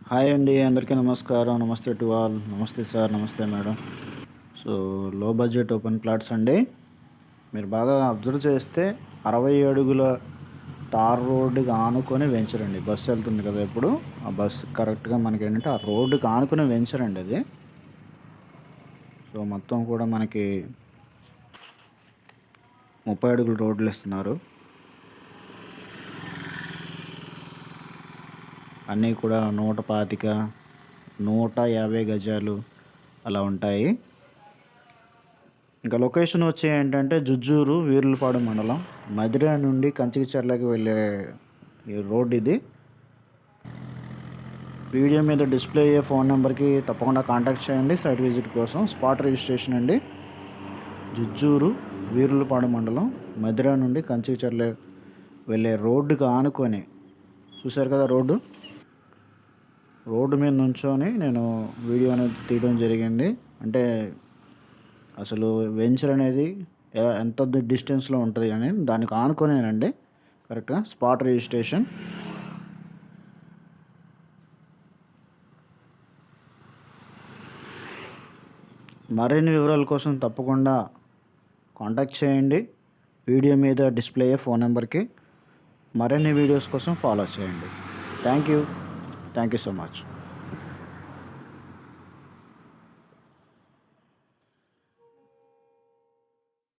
Hi అండి, అందరికీ నమస్కారం. నమస్తే టు ఆల్. నమస్తే సార్, నమస్తే మేడం. సో లో బడ్జెట్ ఓపెన్ ప్లాట్స్ అండి. మీరు బాగా అబ్జర్వ్ చేస్తే 60 అడుగుల తార్ రోడ్డుకి ఆనుకొని వెంచరండి. బస్సు వెళ్తుంది కదా ఇప్పుడు, ఆ బస్సు కరెక్ట్గా మనకి ఏంటంటే ఆ రోడ్డుకి ఆనుకొని వెంచరండి అది. సో మొత్తం కూడా మనకి 30 అడుగుల రోడ్లు ఇస్తున్నారు. అన్నీ కూడా 125, 150 గజాలు అలా ఉంటాయి. ఇంకా లొకేషన్ వచ్చి ఏంటంటే జుజ్జూరు, వీర్లపాడు మండలం, మధిర నుండి కంచికచర్లకి వెళ్ళే ఈ రోడ్ ఇది. వీడియో మీద డిస్ప్లే అయ్యే ఫోన్ నెంబర్కి తప్పకుండా కాంటాక్ట్ చేయండి సైట్ విజిట్ కోసం. స్పాట్ రిజిస్ట్రేషన్ అండి. జుజ్జూరు, వీర్లపాడు మండలం, మధిర నుండి కంచికచర్ల వెళ్ళే రోడ్డుకి ఆనుకొని, చూశారు కదా రోడ్డు మీద నుంచొని నేను వీడియో అనేది తీయడం జరిగింది. అంటే అసలు వెంచర్ అనేది ఎంత డిస్టెన్స్లో ఉంటుంది అని దానికి ఆనుకునేనండి. కరెక్ట్గా స్పాట్ రిజిస్ట్రేషన్. మరిన్ని వివరాల కోసం తప్పకుండా కాంటాక్ట్ చేయండి వీడియో మీద డిస్ప్లే అయ్యే ఫోన్ నెంబర్కి. మరిన్ని వీడియోస్ కోసం ఫాలో చేయండి. Thank you so much.